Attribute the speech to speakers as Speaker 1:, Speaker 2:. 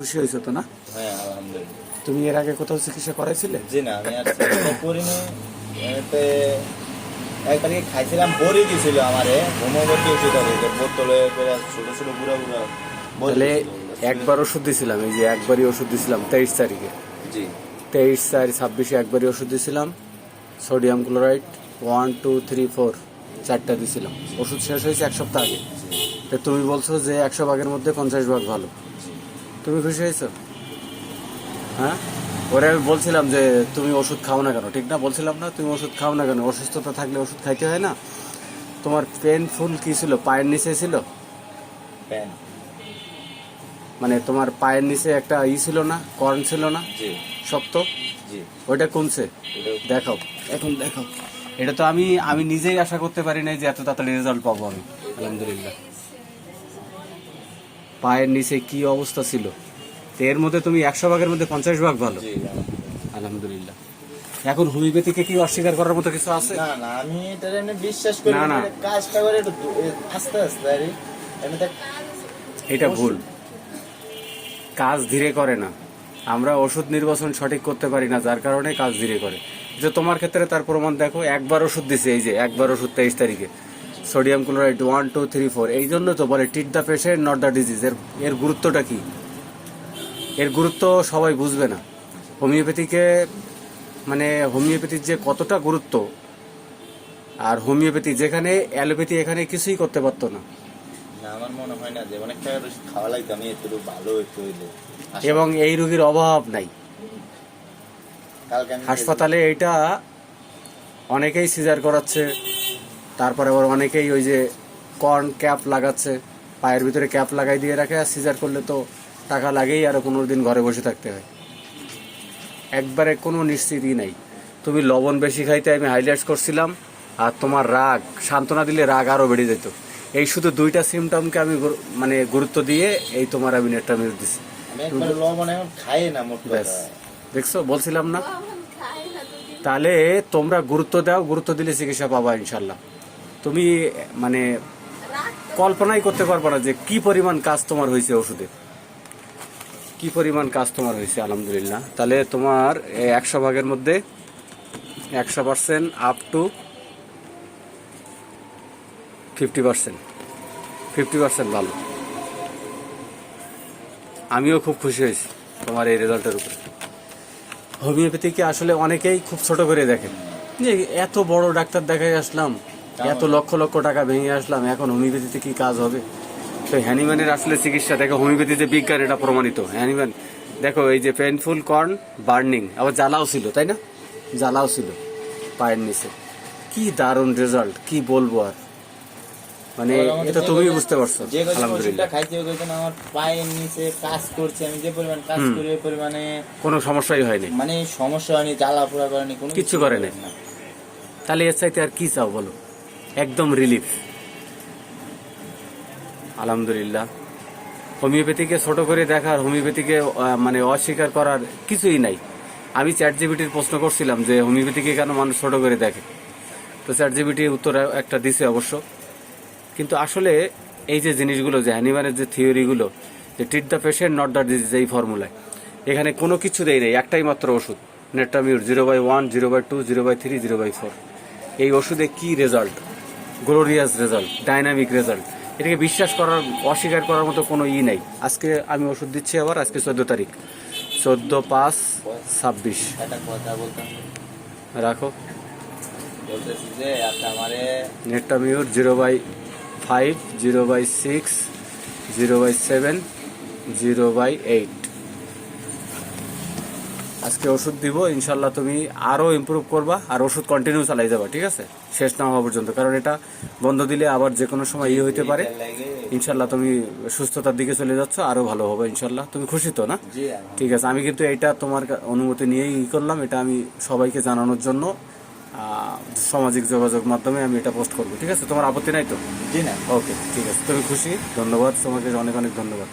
Speaker 1: খুশি হয়েছো তো না?
Speaker 2: হ্যাঁ, আলহামদুলিল্লাহ।
Speaker 1: তুমি এর আগে কোথাও চিকিৎসা করাইছিলে?
Speaker 2: জি না, আমি আর চিকিৎসা করিনি। এতে এক তারিখে খাইছিলাম, বড়ি দিয়েছিল আমারে হোমিওপ্যাথি ওষুধ আর কি, বোতলে করে ছোট ছোট বুড়া বুড়া বড়ি
Speaker 1: তাহলে
Speaker 2: দিয়েছিল।
Speaker 1: একবার ওষুধ দিছিলাম, এই যে একবারই ওষুধ দিছিলাম 23 তারিখে,
Speaker 2: জি
Speaker 1: 23, 4, 26 একবারই ওষুধ দিছিলাম। সোডিয়াম ক্লোরাইড 1, 2, 3, 4 চারটা দিছিলাম। ওষুধ শেষ হয়েছে এক সপ্তাহ আগে। তো তুমি বলছো যে 100 ভাগের মধ্যে 50 ভাগ ভালো। তুমি খুশি হয়েছো? হ্যাঁ, ওরে আমি বলছিলাম যে তুমি ওষুধ খাও না কেন, ঠিক না? বলছিলাম না তুমি ওষুধ খাও না কেন? অসুস্থতা থাকলে ওষুধ খাইতে হয় না? তোমার পেনফুল কি ছিল? পায়ের নিচে ছিল?
Speaker 2: প্যান।
Speaker 1: মানে তোমার পায়ের নিচে একটা ছিল না, কর্ন ছিল না,
Speaker 2: জি
Speaker 1: শক্ত?
Speaker 2: জি
Speaker 1: ওইটা কমছে?
Speaker 2: এটাও
Speaker 1: দেখাও, এখন দেখাও। এটা তো আমি নিজেই আশা করতে পারি নাই যে এত তাড়াতাড়ি রেজাল্ট পাবো আমি। আলহামদুলিল্লাহ। পায়ের নিচে কি অবস্থা ছিল, তো এর মধ্যে তুমি 100 ভাগের মধ্যে 50 ভাগ ভালো।
Speaker 2: জি
Speaker 1: আলহামদুলিল্লাহ। এখন হোমিওপ্যাথিকে কি অস্বীকার করার মতো কিছু আছে?
Speaker 2: না না, আমি এটা এমনি বিশ্বাস করি
Speaker 1: না, না।
Speaker 2: না, কাজটা করে একটু আস্তে আস্তে আর কি। এমনি দেখ
Speaker 1: এটা ভুল, কাজ ধীরে করে না। আমরা ওষুধ নির্বাচন সঠিক করতে পারি না, যার কারণে কাজ ধীরে করে। যে তোমার ক্ষেত্রে তার প্রমাণ দেখো, একবার ওষুধ দিছে, এই যে একবার ওষুধ 23 তারিখে সোডিয়াম ক্লোরাইড 1, 2, 3, 4। এই জন্য তো বলে treat the patient not the disease. এর গুরুত্বটা কি? এর গুরুত্ব সবাই বুঝবে না। হোমিওপ্যাথিকে মানে হোমিওপ্যাথির যে কতটা গুরুত্ব, আর হোমিওপ্যাথি যেখানে অ্যালোপ্যাথি এখানে কিছুই করতে পারতো না।
Speaker 2: না, আমার মনে হয় না যে অনেক টাকা ওষুধ খাওয়া লাগতো, আমি একটু ভালো একটু হইলে
Speaker 1: এবং এই রোগীর অভাব নাই
Speaker 2: কালকে আমি
Speaker 1: হাসপাতালে। এইটা অনেকেই সিজার করাচ্ছে, তারপরে আবার অনেকেই ওই যে কর্ন ক্যাপ লাগাচ্ছে, পায়ের ভিতরে ক্যাপ লাগাই দিয়ে রাখে। আর সিজার করলে তো টাকা লাগেই, আরো 15 দিন ঘরে বসে থাকতে হয়। একবারে কোনো নিশ্চিতই নাই। তুমি লবণ বেশি খাইতে আমি হাইলাইট করছিলাম, আর তোমার রাগ সান্ত্বনা দিলে রাগ আরও বেড়ে যেত। এই শুধু দুইটা সিমটমকে আমি মানে গুরুত্ব দিয়ে এই তোমার আমি নেট্রামিউর দিছি।
Speaker 2: আমি একবার লবণ এখন খাই না মোট
Speaker 1: ব্যাস,
Speaker 2: কথা।
Speaker 1: দেখছো, বলছিলাম না? তাহলে তোমরা গুরুত্ব দাও, গুরুত্ব দিলে চিকিৎসা পাবা ইনশাল্লাহ। তুমি মানে কল্পনাই করতে পারবে না যে কি পরিমাণ কাজ তোমার হয়েছে ওষুধে, কি পরিমাণ কাজ তোমার হয়েছে। আলহামদুলিল্লাহ। তাহলে তোমার 100 ভাগের মধ্যে 100% আপ টু 50% ভালো। আমিও খুব খুশি হয়েছি তোমার এই রেজাল্টের উপরে। হোমিওপ্যাথিকে আসলে অনেকেই খুব ছোট করে দেখে, যে এত বড় ডাক্তার দেখাই আসলাম, এত লক্ষ লক্ষ টাকা ভেঙে আসলাম, এখন হোমিওপ্যাথিতে কি কাজ হবে? তো হ্যানিম্যানের আসলে চিকিৎসা দেখো, হোমিওপ্যাথি যে বিজ্ঞান এটা প্রমাণিত। হ্যানিম্যান দেখো, এই যে পেনফুল কর্ন বার্নিং, আবার জ্বালাও ছিল, তাই না? জ্বালাও ছিল পায়ের নিচে। কি দারুণ রেজাল্ট, কি বলবো আর। মানে এটা তুমি বুঝতে পারছো।
Speaker 2: যে ওষুধটা
Speaker 1: আলহামদুলিল্লাহ।
Speaker 2: খাইছি ওই আমার পায়ের নিচে কাজ করছে, আমি যে পরিমাণ কাজ করি ওই পরিমাণে
Speaker 1: কোনো সমস্যাই হয়নি,
Speaker 2: মানে সমস্যা হয়নি, জ্বালা পোড়া করেনি, কোনো
Speaker 1: কিচ্ছু করে নাই। তাহলে এর চাইতে আর কি চাও বলো? একদম রিলিফ। আলহামদুলিল্লাহ। হোমিওপ্যাথিকে ছোট করে দেখার, হোমিওপ্যাথিকে মানে অস্বীকার করার কিছুই নাই। আমি চ্যাটজিপিটির প্রশ্ন করছিলাম যে হোমিওপ্যাথিকে কেন মানুষ ছোট করে দেখে, তো চ্যাটজিপিটি উত্তর একটা দিছে অবশ্য। কিন্তু আসলে এই যে জিনিসগুলো, যে অ্যানিম্যানের যে থিওরিগুলো, যে treat the patient not the disease, এই ফর্মুলায় এখানে কোনো কিছু দেয় নেই। একটাই মাত্র ওষুধ, নেট্রামিউর 0/1, 0/2, 0/3, 0/4। এই ওষুধে কি result, glorious result, dynamic result. এটাকে বিশ্বাস করার, অস্বীকার করার মতো কোনো নাই। আজকে আমি ওষুধ দিচ্ছি, আবার আজকে 14 তারিখ, 14/5/26।
Speaker 2: একটা কথা বলতাম,
Speaker 1: রাখো।
Speaker 2: বলতেছি যে আপনি আমারে
Speaker 1: নেট্রামিউর 0/5, 0/6, 0/7, 0/8 আজকে ওষুধ দিব। ইনশাল্লাহ তুমি আরো ইমপ্রুভ করবা, আর ওষুধ কন্টিনিউ চালাই যাবা, ঠিক আছে, শেষ না হওয়া পর্যন্ত। কারণ এটা বন্ধ দিলে আবার যে কোনো সময় হইতে পারে। ইনশাল্লাহ তুমি সুস্থতার দিকে চলে যাচ্ছ, আরো ভালো হবে ইনশাল্লাহ। তুমি খুশি তো না?
Speaker 2: জি
Speaker 1: ঠিক আছে। আমি কিন্তু এটা তোমার অনুমতি নিয়েই করলাম, এটা আমি সবাইকে জানানোর জন্য সামাজিক যোগাযোগ মাধ্যমে আমি এটা পোস্ট করবো, ঠিক আছে? তোমার আপত্তি নাই তো?
Speaker 2: জি না।
Speaker 1: ওকে, ঠিক আছে। তুমি খুশি? ধন্যবাদ তোমাকে, অনেক অনেক ধন্যবাদ।